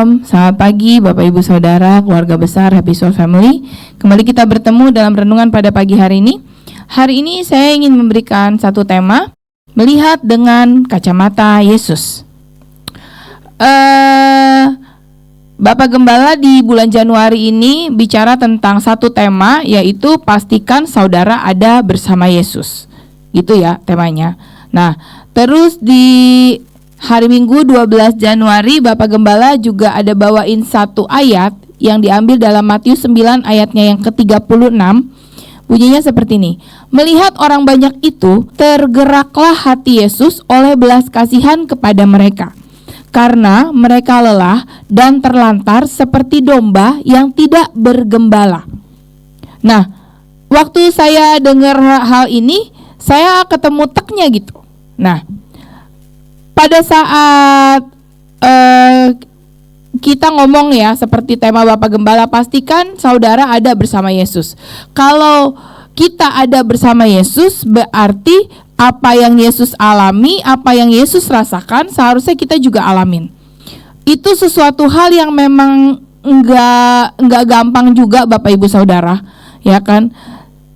Shalom, selamat pagi Bapak Ibu Saudara, keluarga besar Happy Soul Family. Kembali kita bertemu dalam renungan pada pagi hari ini. Hari ini saya ingin memberikan satu tema, melihat dengan kacamata Yesus. Bapak Gembala di bulan Januari ini bicara tentang satu tema, yaitu pastikan saudara ada bersama Yesus. Gitu ya temanya. Nah, terus di hari Minggu 12 Januari Bapak Gembala juga ada bawain satu ayat yang diambil dalam Matius 9 ayatnya yang ke-36. Bunyinya seperti ini. Melihat orang banyak itu, tergeraklah hati Yesus oleh belas kasihan kepada mereka. Karena mereka lelah dan terlantar seperti domba yang tidak bergembala. Nah, waktu saya dengar hal ini, saya ketemu teknya gitu. Nah, pada saat kita ngomong ya seperti tema Bapak Gembala, pastikan saudara ada bersama Yesus. Kalau kita ada bersama Yesus, berarti apa yang Yesus alami, apa yang Yesus rasakan, seharusnya kita juga alamin. Itu sesuatu hal yang memang enggak gampang juga Bapak Ibu Saudara, ya kan?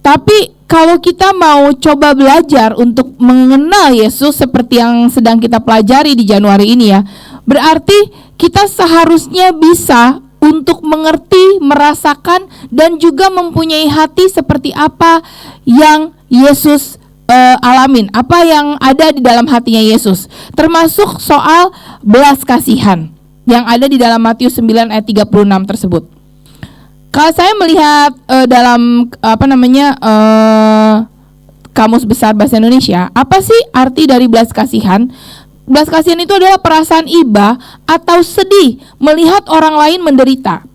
Tapi kalau kita mau coba belajar untuk mengenal Yesus seperti yang sedang kita pelajari di Januari ini ya, berarti kita seharusnya bisa untuk mengerti, merasakan, dan juga mempunyai hati seperti apa yang Yesus alamin, apa yang ada di dalam hatinya Yesus. Termasuk soal belas kasihan yang ada di dalam Matius 9 ayat 36 tersebut. Kalau saya melihat dalam Kamus Besar Bahasa Indonesia, apa sih arti dari belas kasihan? Belas kasihan itu adalah perasaan iba atau sedih melihat orang lain menderita.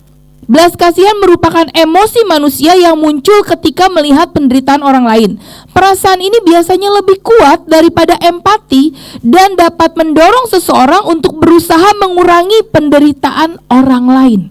Belas kasihan merupakan emosi manusia yang muncul ketika melihat penderitaan orang lain. Perasaan ini biasanya lebih kuat daripada empati dan dapat mendorong seseorang untuk berusaha mengurangi penderitaan orang lain.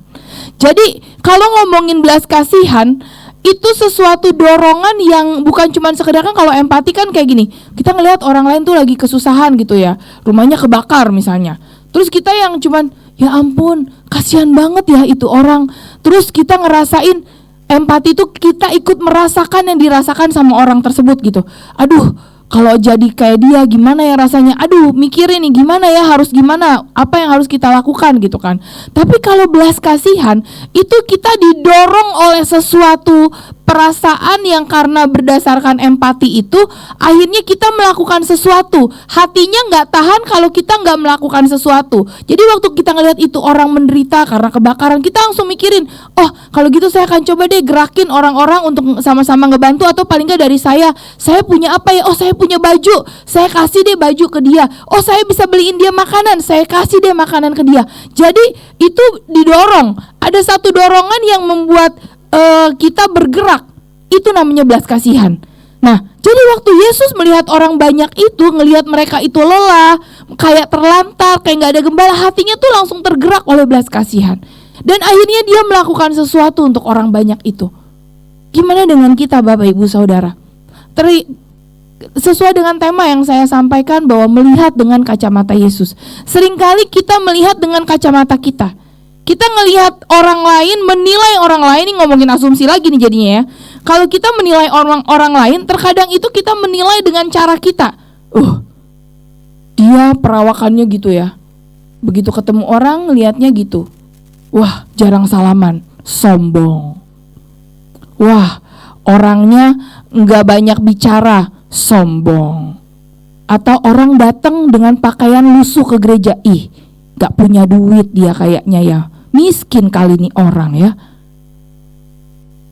Jadi kalau ngomongin belas kasihan, itu sesuatu dorongan yang bukan cuma sekedar, kan kalau empati kan kayak gini, kita ngelihat orang lain tuh lagi kesusahan gitu ya, rumahnya kebakar misalnya. Terus kita yang cuman, ya ampun, kasihan banget ya itu orang. Terus kita ngerasain empati itu, kita ikut merasakan yang dirasakan sama orang tersebut gitu. Aduh, kalau jadi kayak dia gimana ya rasanya? Aduh, mikirin nih gimana ya, harus gimana, apa yang harus kita lakukan gitu kan. Tapi kalau belas kasihan, itu kita didorong oleh sesuatu perasaan yang karena berdasarkan empati itu, akhirnya kita melakukan sesuatu. Hatinya nggak tahan kalau kita nggak melakukan sesuatu. Jadi waktu kita ngelihat itu orang menderita karena kebakaran, kita langsung mikirin, oh kalau gitu saya akan coba deh gerakin orang-orang untuk sama-sama ngebantu. Atau paling nggak dari saya punya apa ya, oh saya punya baju, saya kasih deh baju ke dia. Oh saya bisa beliin dia makanan, saya kasih deh makanan ke dia. Jadi itu didorong, ada satu dorongan yang membuat kita bergerak. Itu namanya belas kasihan. Nah, jadi waktu Yesus melihat orang banyak itu, ngelihat mereka itu lelah, kayak terlantar, kayak gak ada gembala, hatinya tuh langsung tergerak oleh belas kasihan. Dan akhirnya dia melakukan sesuatu untuk orang banyak itu. Gimana dengan kita Bapak Ibu Saudara? Sesuai dengan tema yang saya sampaikan bahwa melihat dengan kacamata Yesus. Seringkali kita melihat dengan kacamata kita. Kita ngelihat orang lain, menilai orang lain, ini ngomongin asumsi lagi nih jadinya ya. Kalau kita menilai orang lain, terkadang itu kita menilai dengan cara kita. Dia perawakannya gitu ya. Begitu ketemu orang, lihatnya gitu. Wah, jarang salaman, sombong. Wah, orangnya nggak banyak bicara, sombong. Atau orang datang dengan pakaian lusuh ke gereja, nggak punya duit dia kayaknya ya. Miskin kali ini orang ya.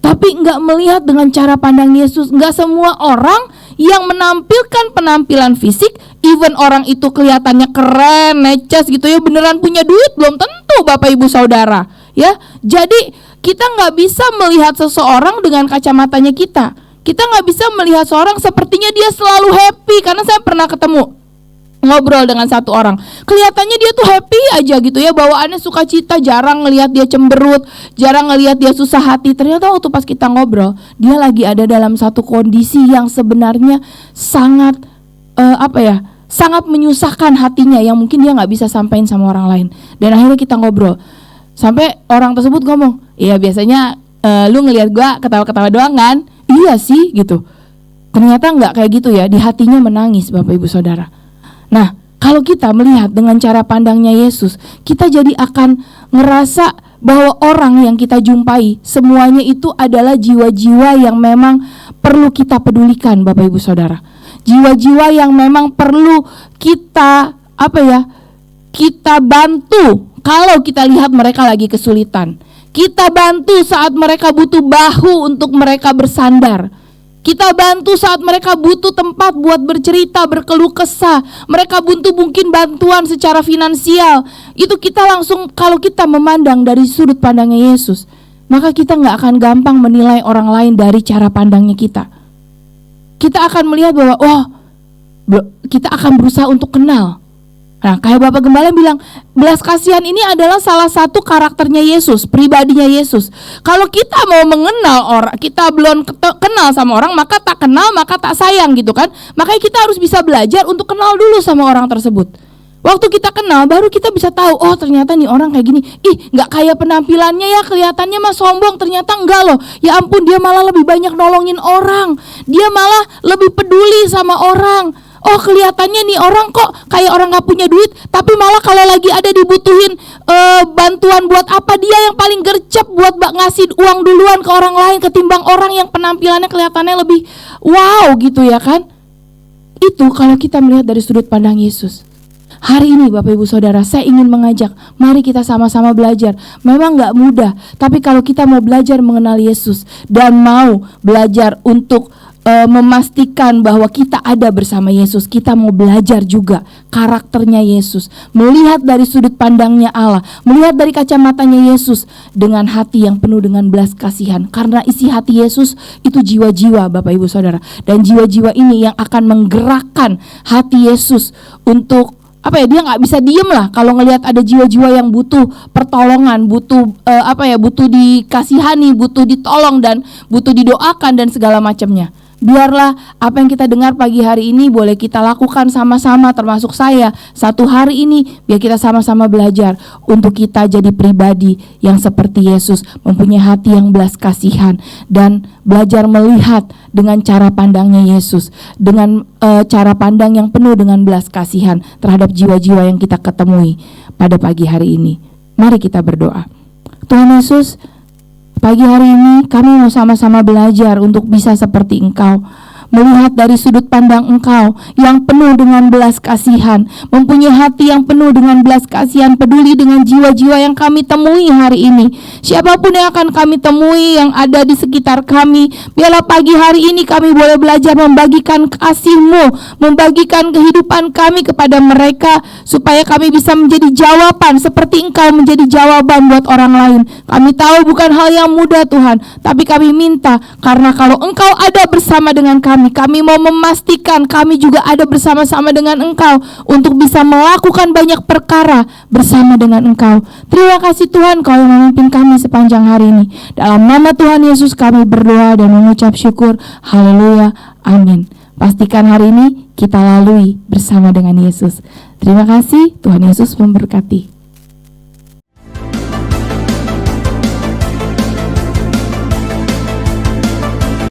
Tapi nggak melihat dengan cara pandang Yesus. Nggak semua orang yang menampilkan penampilan fisik, even orang itu kelihatannya keren, neces gitu ya, beneran punya duit belum tentu Bapak Ibu Saudara ya. Jadi kita nggak bisa melihat seseorang dengan kacamatanya kita. Kita nggak bisa melihat seorang sepertinya dia selalu happy. Karena saya pernah ketemu, ngobrol dengan satu orang, kelihatannya dia tuh happy aja gitu ya, bawaannya sukacita, jarang ngelihat dia cemberut, jarang ngelihat dia susah hati. Ternyata waktu pas kita ngobrol, dia lagi ada dalam satu kondisi yang sebenarnya sangat sangat menyusahkan hatinya yang mungkin dia nggak bisa sampaikan sama orang lain. Dan akhirnya kita ngobrol. Sampai orang tersebut ngomong, iya biasanya lu ngelihat gue ketawa-ketawa doang kan? Iya sih gitu. Ternyata nggak kayak gitu ya, di hatinya menangis Bapak Ibu Saudara. Nah, kalau kita melihat dengan cara pandangnya Yesus, kita jadi akan ngerasa bahwa orang yang kita jumpai semuanya itu adalah jiwa-jiwa yang memang perlu kita pedulikan Bapak Ibu Saudara. Jiwa-jiwa yang memang perlu kita kita bantu kalau kita lihat mereka lagi kesulitan. Kita bantu saat mereka butuh bahu untuk mereka bersandar. Kita bantu saat mereka butuh tempat buat bercerita, berkeluh kesah. Mereka butuh mungkin bantuan secara finansial. Itu kita langsung, kalau kita memandang dari sudut pandangnya Yesus, maka kita gak akan gampang menilai orang lain dari cara pandangnya kita. Kita akan melihat bahwa, kita akan berusaha untuk kenal. Nah, kayak Bapak Gembala bilang, belas kasihan ini adalah salah satu karakternya Yesus, pribadinya Yesus. Kalau kita mau mengenal orang, kita belum kenal sama orang, maka tak kenal, maka tak sayang gitu kan. Makanya kita harus bisa belajar untuk kenal dulu sama orang tersebut. Waktu kita kenal, baru kita bisa tahu, oh ternyata nih orang kayak gini. Gak kayak penampilannya ya, kelihatannya mah sombong, ternyata enggak loh. Ya ampun, dia malah lebih banyak nolongin orang. Dia malah lebih peduli sama orang. Oh kelihatannya nih orang kok kayak orang gak punya duit, tapi malah kalau lagi ada dibutuhin bantuan buat apa, dia yang paling gercep buat ngasih uang duluan ke orang lain ketimbang orang yang penampilannya kelihatannya lebih wow gitu ya kan. Itu kalau kita melihat dari sudut pandang Yesus. Hari ini Bapak Ibu Saudara, saya ingin mengajak, mari kita sama-sama belajar. Memang gak mudah, tapi kalau kita mau belajar mengenal Yesus dan mau belajar untuk memastikan bahwa kita ada bersama Yesus, kita mau belajar juga karakternya Yesus, melihat dari sudut pandangnya Allah, melihat dari kacamatanya Yesus dengan hati yang penuh dengan belas kasihan. Karena isi hati Yesus itu jiwa-jiwa Bapak Ibu Saudara, dan jiwa-jiwa ini yang akan menggerakkan hati Yesus untuk dia nggak bisa diem lah kalau ngelihat ada jiwa-jiwa yang butuh pertolongan, butuh butuh dikasihani, butuh ditolong dan butuh didoakan dan segala macamnya. Biarlah apa yang kita dengar pagi hari ini boleh kita lakukan sama-sama, termasuk saya. Satu hari ini biar kita sama-sama belajar untuk kita jadi pribadi yang seperti Yesus, mempunyai hati yang belas kasihan dan belajar melihat dengan cara pandangnya Yesus, dengan cara pandang yang penuh dengan belas kasihan terhadap jiwa-jiwa yang kita ketemui pada pagi hari ini. Mari kita berdoa. Tuhan Yesus, pagi hari ini kami mau sama-sama belajar untuk bisa seperti Engkau, melihat dari sudut pandang Engkau yang penuh dengan belas kasihan, mempunyai hati yang penuh dengan belas kasihan, peduli dengan jiwa-jiwa yang kami temui hari ini. Siapapun yang akan kami temui yang ada di sekitar kami, biarlah pagi hari ini kami boleh belajar membagikan kasih-Mu, membagikan kehidupan kami kepada mereka, supaya kami bisa menjadi jawaban seperti Engkau menjadi jawaban buat orang lain. Kami tahu bukan hal yang mudah Tuhan, tapi kami minta, karena kalau Engkau ada bersama dengan kami mau memastikan kami juga ada bersama-sama dengan Engkau untuk bisa melakukan banyak perkara bersama dengan Engkau. Terima kasih Tuhan, Kau yang memimpin kami sepanjang hari ini. Dalam nama Tuhan Yesus kami berdoa dan mengucap syukur. Haleluya, amin. Pastikan hari ini kita lalui bersama dengan Yesus. Terima kasih, Tuhan Yesus memberkati.